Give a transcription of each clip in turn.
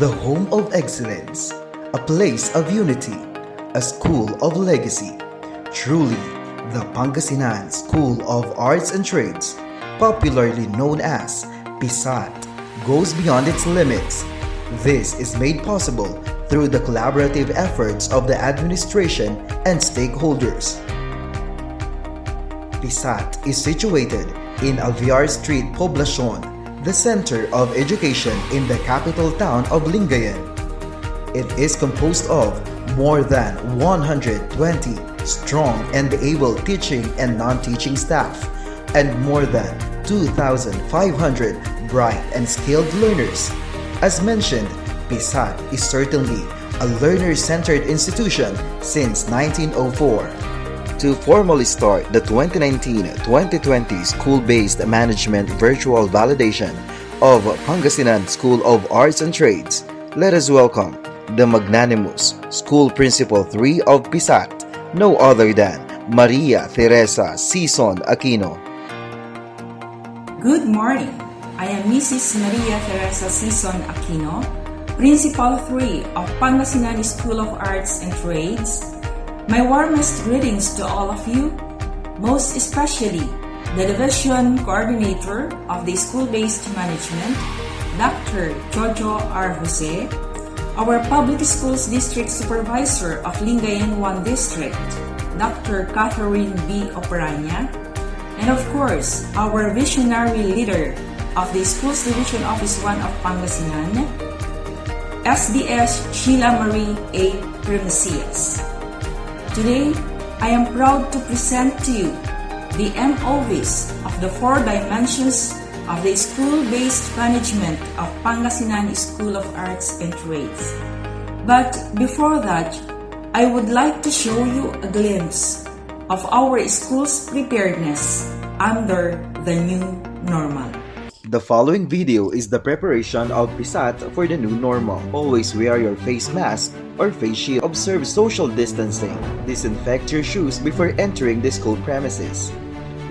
the home of excellence, a place of unity, a school of legacy. Truly, the Pangasinan School of Arts and Trades, popularly known as Psat, goes beyond its limits. This is made possible through the collaborative efforts of the administration and stakeholders. Psat is situated in Alvear Street, Poblacion, the center of education in the capital town of Lingayen. It is composed of more than 120 strong and able teaching and non-teaching staff, and more than 2,500 bright and skilled learners. As mentioned, Psat is certainly a learner-centered institution since 1904. To formally start the 2019-2020 School-Based Management Virtual Validation of Pangasinan School of Arts and Trades, let us welcome the magnanimous School Principal 3 of Psat, no other than Maria Teresa Sison Aquino. Good morning. I am Mrs. Maria Teresa Sison Aquino, Principal 3 of Pangasinan School of Arts and Trades. My warmest greetings to all of you, most especially the Division Coordinator of the School-Based Management, Dr. Jojo R. Jose, our Public Schools District Supervisor of Lingayen 1 District, Dr. Catherine B. Operanya, and of course, our visionary leader of the Schools Division Office 1 of Pangasinan, SDS Sheila Marie A. Primicias. Today, I am proud to present to you the MOVs of the 4 dimensions of the School-Based Management of Pangasinan School of Arts and Trades. But before that, I would like to show you a glimpse of our school's preparedness under the new normal. The following video is the preparation of Psat for the new normal. Always wear your face mask or face shield. Observe social distancing. Disinfect your shoes before entering the school premises.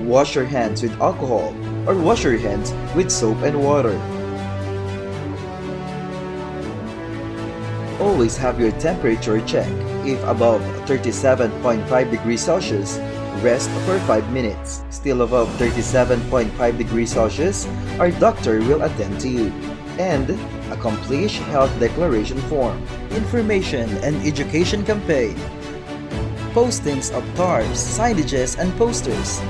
Wash your hands with alcohol or wash your hands with soap and water. Always have your temperature checked. If above 37.5 degrees Celsius, rest for 5 minutes. Still above 37.5 degrees Celsius, our doctor will attend to you. And accomplish health declaration form. Information and education campaign. Postings of tarps, signages, and posters.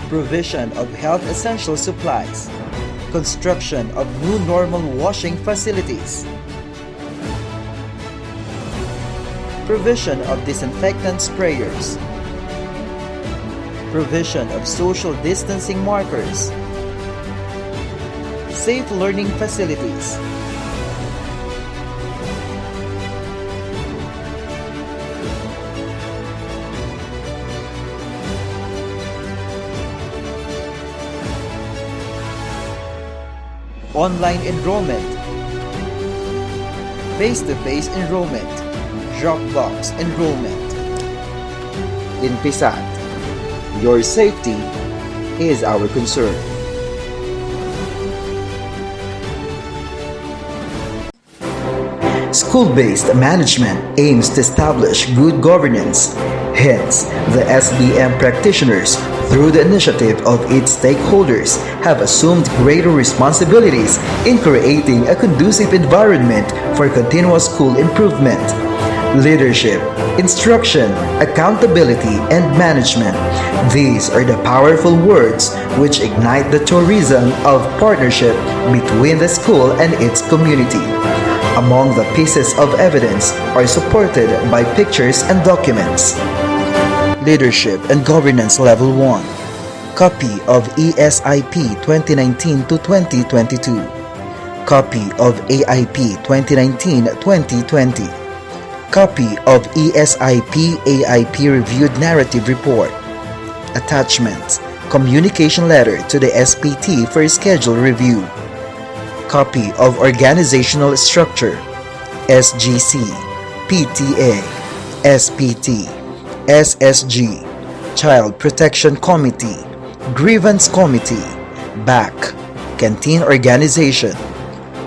Provision of health essential supplies. Construction of new normal washing facilities. Provision of disinfectant sprayers. Provision of social distancing markers. Safe learning facilities. Online enrollment. Face-to-face enrollment. Dropbox enrollment. In Psat, your safety is our concern. School-based management aims to establish good governance. Hence, the SBM practitioners, through the initiative of its stakeholders, have assumed greater responsibilities in creating a conducive environment for continuous school improvement. Leadership, instruction, accountability, and management. These are the powerful words which ignite the tourism of partnership between the school and its community. Among the pieces of evidence are supported by pictures and documents. Leadership and Governance Level 1. Copy of ESIP 2019-2022. Copy of AIP 2019-2020. Copy of ESIP AIP Reviewed Narrative Report. Attachments. Communication letter to the SPT for schedule review. Copy of Organizational Structure. SGC, PTA, SPT, SSG, Child Protection Committee, Grievance Committee, BAC, Canteen Organization,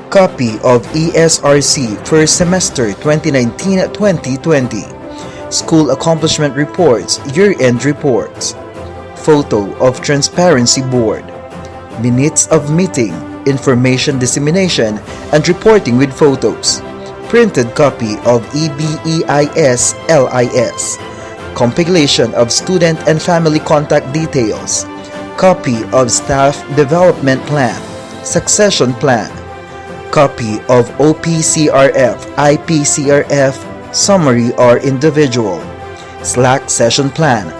Copy of ESRC First Semester 2019-2020. School Accomplishment Reports, Year-End Reports. Photo of Transparency Board. Minutes of Meeting, Information Dissemination, and Reporting with Photos. Printed copy of EBEIS-LIS. Compilation of Student and Family Contact Details. Copy of Staff Development Plan, Succession Plan. Copy of OPCRF, IPCRF, Summary or Individual. Slack Session Plan.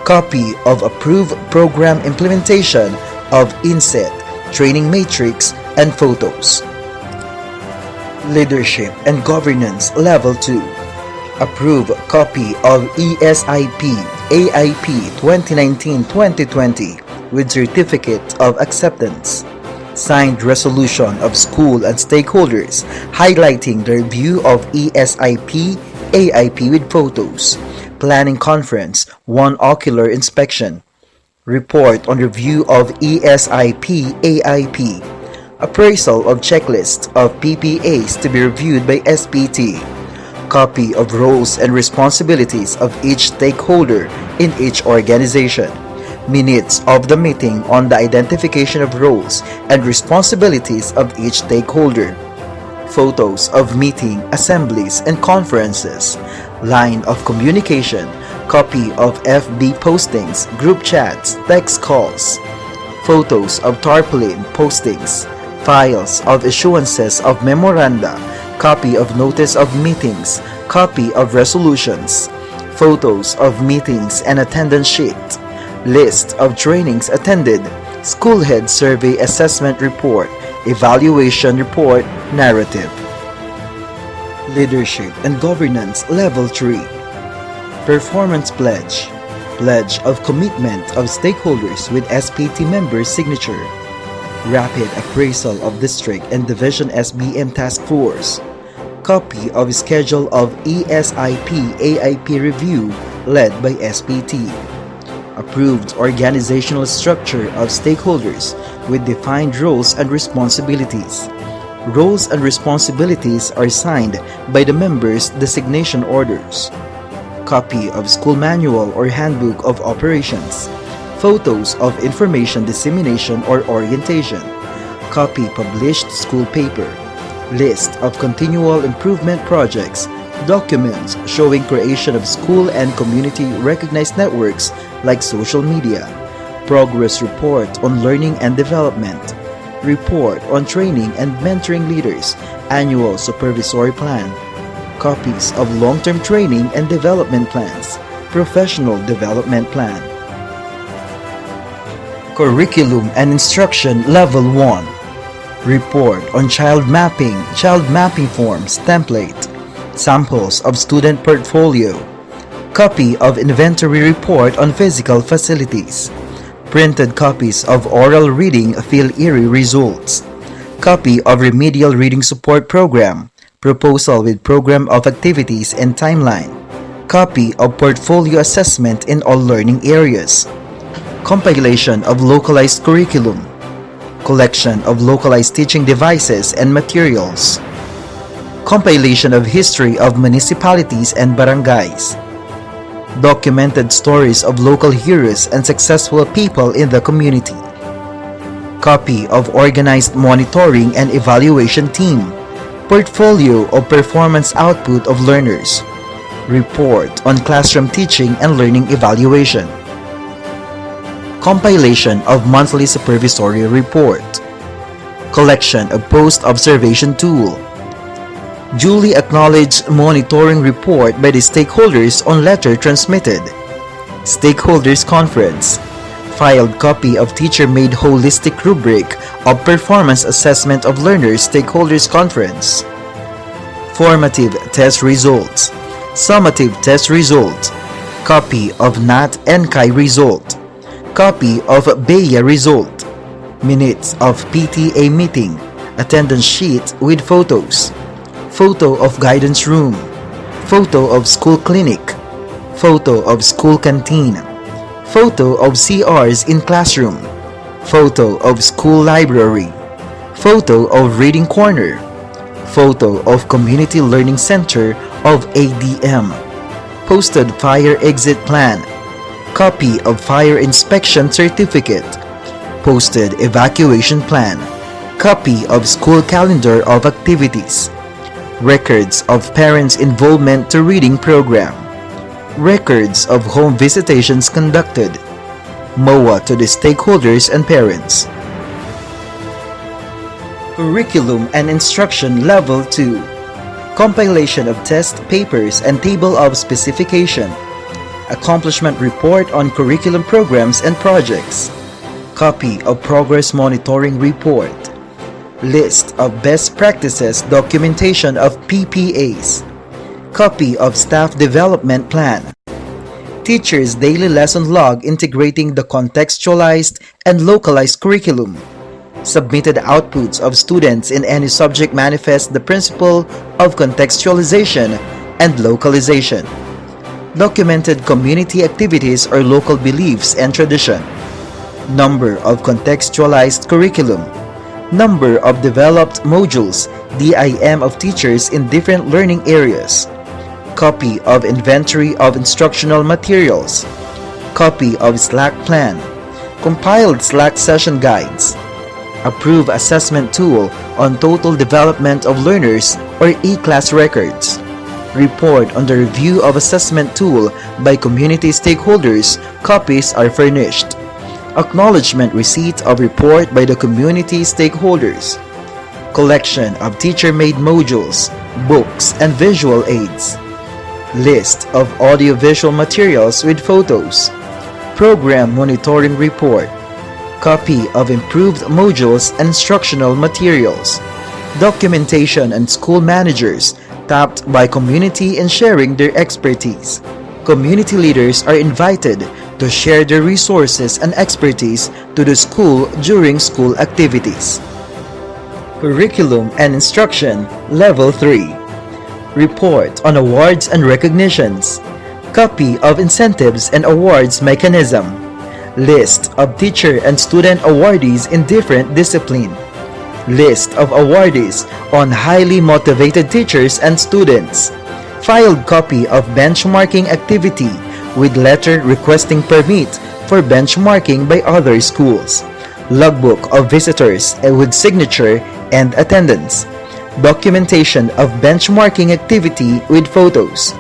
Copy of Approved Program Implementation of INSET, Training Matrix, and Photos. Leadership and Governance Level 2. Approve copy of ESIP AIP 2019-2020 with Certificate of Acceptance. Signed resolution of school and stakeholders highlighting the review of ESIP AIP with photos. Planning Conference 1 Ocular Inspection. Report on review of ESIP AIP. Appraisal of checklist of PPAs to be reviewed by SPT. Copy of roles and responsibilities of each stakeholder in each organization. Minutes of the meeting on the identification of roles and responsibilities of each stakeholder. Photos of meeting, assemblies, and conferences. Line of communication. Copy of FB postings, group chats, text calls. Photos of tarpaulin postings. Files of issuances of memoranda. Copy of notice of meetings. Copy of resolutions. Photos of meetings and attendance sheet. List of trainings attended, school head survey assessment report, evaluation report, narrative. Leadership and Governance Level 3. Performance Pledge. Pledge of commitment of stakeholders with SPT members' signature. Rapid appraisal of district and division SBM task force. Copy of schedule of ESIP AIP review led by SPT. Approved organizational structure of stakeholders with defined roles and responsibilities. Roles and responsibilities are signed by the members' designation orders. Copy of school manual or handbook of operations. Photos of information dissemination or orientation. Copy published school paper. List of continual improvement projects. Documents showing creation of school and community recognized networks like social media. Progress report on learning and development. Report on training and mentoring leaders. Annual supervisory plan. Copies of long-term training and development plans. Professional development plan. Curriculum and Instruction Level 1. Report on child mapping forms template. Samples of student portfolio. Copy of inventory report on physical facilities. Printed copies of oral reading Phil Erie results. Copy of remedial reading support program. Proposal with program of activities and timeline. Copy of portfolio assessment in all learning areas. Compilation of localized curriculum. Collection of localized teaching devices and materials. Compilation of history of municipalities and barangays. Documented stories of local heroes and successful people in the community. Copy of organized monitoring and evaluation team. Portfolio of performance output of learners. Report on classroom teaching and learning evaluation. Compilation of monthly supervisory report. Collection of post-observation tool. Duly acknowledged monitoring report by the stakeholders on letter transmitted. Stakeholders conference. Filed copy of teacher-made holistic rubric of performance assessment of learners stakeholders conference. Formative test results. Summative test result. Copy of NAT-NCAI result. Copy of BEA result. Minutes of PTA meeting. Attendance sheet with photos. Photo of guidance room. Photo of school clinic. Photo of school canteen. Photo of CRs in classroom. Photo of school library. Photo of Reading Corner. Photo of Community Learning Center of ADM. Posted Fire Exit Plan. Copy of Fire Inspection Certificate. Posted Evacuation Plan. Copy of School Calendar of Activities. Records of Parents' Involvement to Reading Program. Records of Home Visitations conducted. MOA to the stakeholders and parents. Curriculum and Instruction Level 2. Compilation of test papers and table of specification. Accomplishment report on curriculum programs and projects. Copy of Progress Monitoring Report. List of Best Practices Documentation of PPAs. Copy of Staff Development Plan. Teacher's Daily Lesson Log integrating the contextualized and localized curriculum. Submitted outputs of students in any subject manifest the principle of contextualization and localization. Documented community activities or local beliefs and tradition. Number of contextualized curriculum. Number of developed modules, DIM of teachers in different learning areas. Copy of inventory of instructional materials. Copy of Slack plan. Compiled Slack session guides. Approve assessment tool on total development of learners or e-class records. Report on the review of assessment tool by community stakeholders. Copies are furnished. Acknowledgement receipt of report by the community stakeholders. Collection of teacher-made modules, books, and visual aids. List of audiovisual materials with photos. Program monitoring report. Copy of improved modules and instructional materials. Documentation and school managers tapped by community in sharing their expertise. Community leaders are invited to share their resources and expertise to the school during school activities. Curriculum and Instruction Level 3. Report on awards and recognitions. Copy of incentives and awards mechanism. List of teacher and student awardees in different discipline. List of awardees on highly motivated teachers and students. Filed copy of benchmarking activity with letter requesting permit for benchmarking by other schools. Logbook of visitors with signature and attendance. Documentation of benchmarking activity with photos.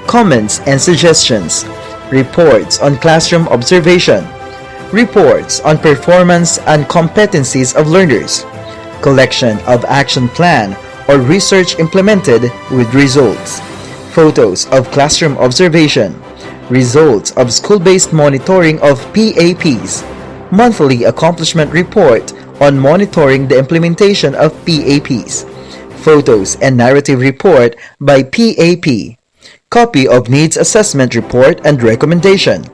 Comments and suggestions. Reports on classroom observation. Reports on performance and competencies of learners. Collection of action plan or research implemented with results. Photos of classroom observation. Results of school-based monitoring of PAPs. Monthly accomplishment report on monitoring the implementation of PAPs. Photos and narrative report by PAP. Copy of needs assessment report and recommendation.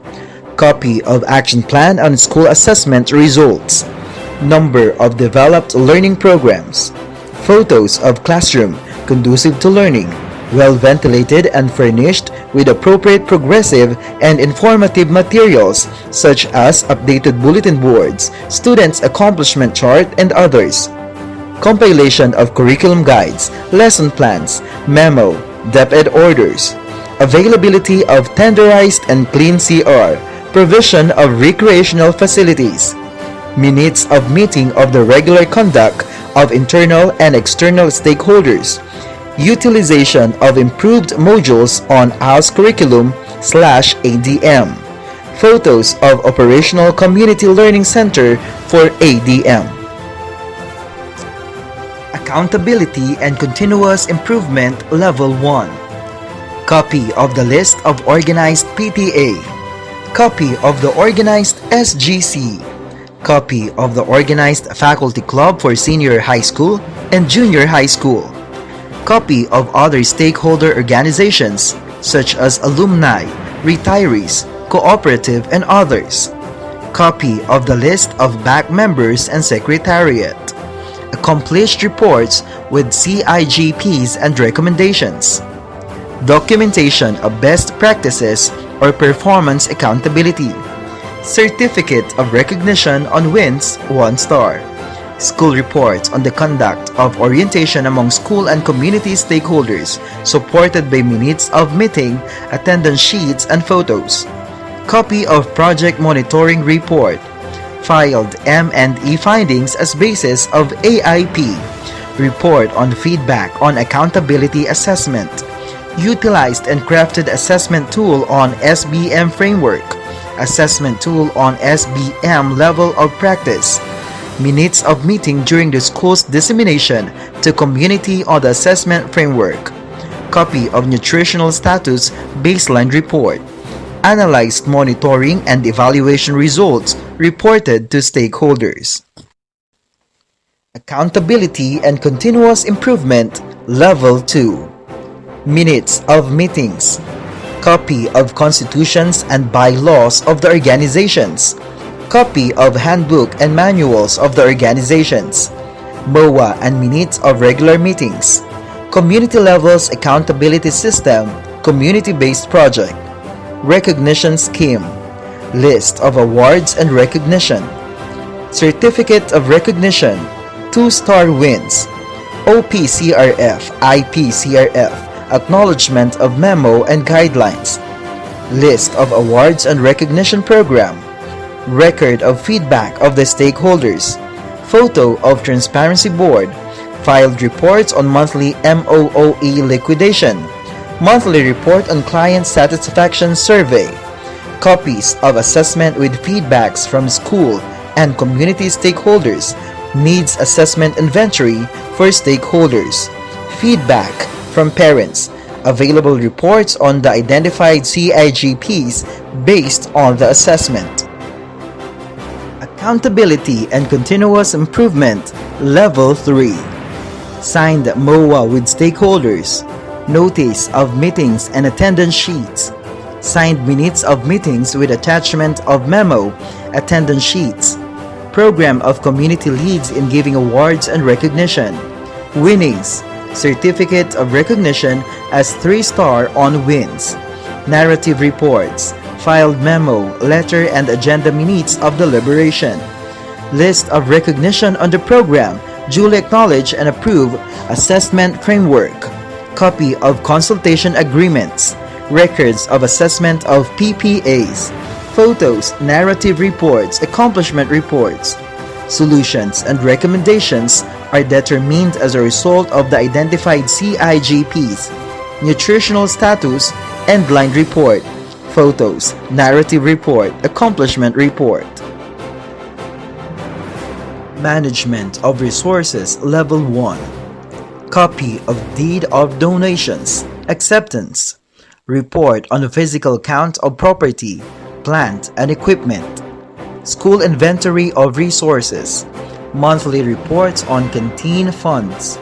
Copy of action plan on school assessment results. Number of developed learning programs. Photos of classroom conducive to learning, well ventilated and furnished with appropriate progressive and informative materials such as updated bulletin boards, students' accomplishment chart, and others. Compilation of curriculum guides, lesson plans, memo, DepEd orders. Availability of tenderized and clean CR. Provision of recreational facilities. Minutes of meeting of the regular conduct of internal and external stakeholders. Utilization of improved modules on house curriculum/ADM. Photos of operational community learning center for ADM. Accountability and Continuous Improvement Level 1. Copy of the list of organized PTA. Copy of the organized SGC. Copy of the organized faculty club for senior high school and junior high school. Copy of other stakeholder organizations such as alumni, retirees, cooperative, and others. Copy of the list of back members and secretariat. Accomplished reports with CIGPs and recommendations. Documentation of best practices or performance accountability. Certificate of recognition on wins 1 star. School reports on the conduct of orientation among school and community stakeholders, supported by minutes of meeting, attendance sheets, and photos. Copy of project monitoring report. Filed M&E findings as basis of AIP. Report on feedback on accountability assessment. Utilized and crafted assessment tool on SBM framework. Assessment tool on SBM level of practice. Minutes of meeting during the school's dissemination to community on the assessment framework. Copy of nutritional status baseline report. Analyzed monitoring and evaluation results reported to stakeholders. Accountability and continuous improvement level 2. Minutes of meetings. Copy of constitutions and bylaws of the organizations. Copy of handbook and manuals of the organizations. MOA and minutes of regular meetings. Community levels accountability system, community-based project. Recognition scheme. List of awards and recognition. Certificate of recognition. 2-star wins. OPCRF, IPCRF. Acknowledgement of memo and guidelines. List of awards and recognition program. Record of feedback of the stakeholders. Photo of Transparency Board. Filed reports on monthly MOOE liquidation. Monthly report on client satisfaction survey. Copies of assessment with feedbacks from school and community stakeholders. Needs assessment inventory for stakeholders. Feedback from parents. Available reports on the identified CIGPs based on the assessment. Accountability and continuous improvement level 3. Signed MOA with stakeholders. Notice of meetings and attendance sheets. Signed minutes of meetings with attachment of memo, attendance sheets. Program of community leads in giving awards and recognition. Winnings. Certificate of recognition as 3-star on wins. Narrative reports. Filed memo, letter and agenda minutes of deliberation. List of recognition under program, duly acknowledged and approved assessment framework. Copy of consultation agreements. Records of assessment of PPAs. Photos, narrative reports, accomplishment reports. Solutions and recommendations are determined as a result of the identified CIGPs. Nutritional status, endline report. Photos, narrative report, accomplishment report. Management of resources level 1. Copy of deed of donations, acceptance. Report on the physical count of property, plant and equipment. School inventory of resources. Monthly reports on canteen funds.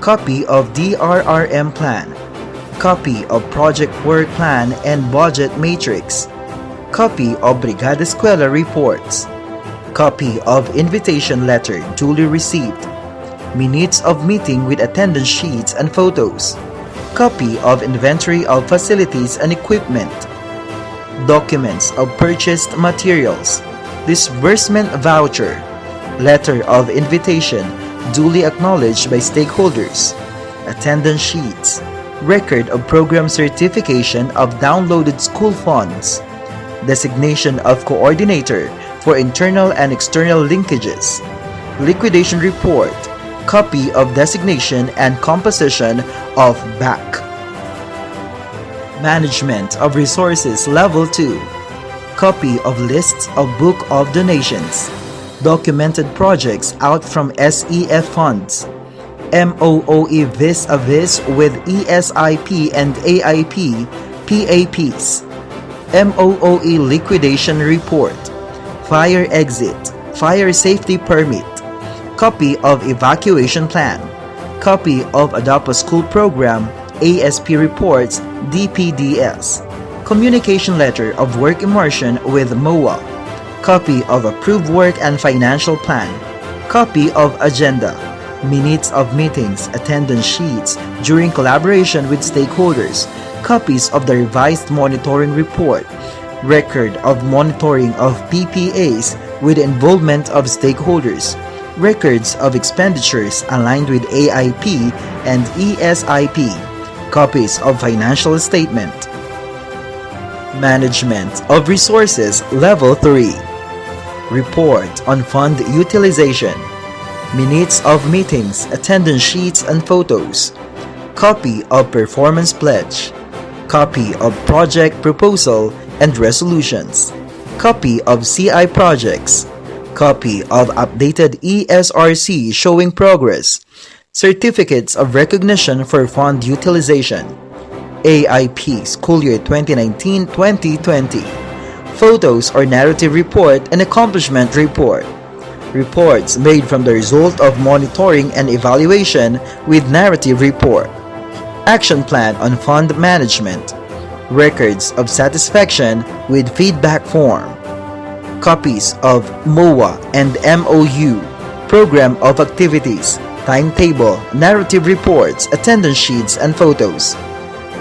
Copy of DRRM plan. Copy of project work plan and budget matrix. Copy of Brigada Eskwela reports. Copy of invitation letter duly received. Minutes of meeting with attendance sheets and photos. Copy of inventory of facilities and equipment. Documents of purchased materials. Disbursement voucher. Letter of invitation duly acknowledged by stakeholders. Attendance sheets. Record of program certification of downloaded school funds. Designation of coordinator for internal and external linkages. Liquidation report. Copy of designation and composition of BAC. Management of resources level 2. Copy of lists of book of donations. Documented projects out from SEF funds. MOOE vis-a-vis with ESIP and AIP, PAPs. MOOE liquidation report. Fire exit, fire safety permit. Copy of evacuation plan. Copy of Adapa School Program, ASP reports, DPDS. Communication letter of work immersion with MOA. Copy of approved work and financial plan. Copy of agenda. Minutes of meetings, attendance sheets during collaboration with stakeholders. Copies of the revised monitoring report. Record of monitoring of PPAs with involvement of stakeholders. records of expenditures aligned with AIP and ESIP, copies of financial statement. Management of Resources Level 3. Report on fund utilization. Minutes of meetings, attendance sheets and photos. Copy of performance pledge. Copy of project proposal and resolutions. Copy of CI projects. Copy of updated ESRC showing progress. Certificates of recognition for fund utilization. AIP School Year 2019-2020. Photos or narrative report and accomplishment report. Reports made from the result of monitoring and evaluation with narrative report. Action plan on fund management. Records of satisfaction with feedback form. Copies of MOA and MOU, program of activities, timetable, narrative reports, attendance sheets and photos.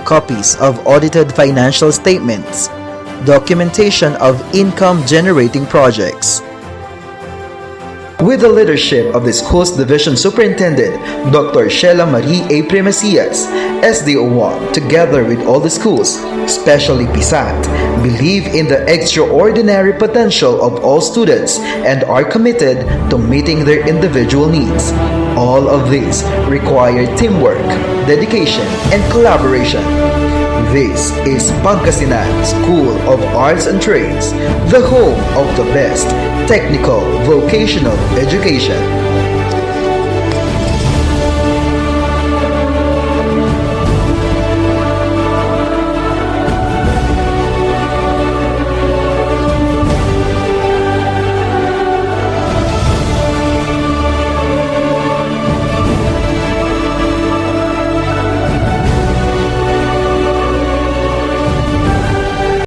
Copies of audited financial statements. Documentation of income-generating projects. With the leadership of the school's Division Superintendent, Dr. Sheila Marie A. Primasias, SDO1, together with all the schools, especially Psat, believe in the extraordinary potential of all students and are committed to meeting their individual needs. All of these require teamwork, dedication, and collaboration. This is Pangasinan School of Arts and Trades, the home of the best technical vocational education.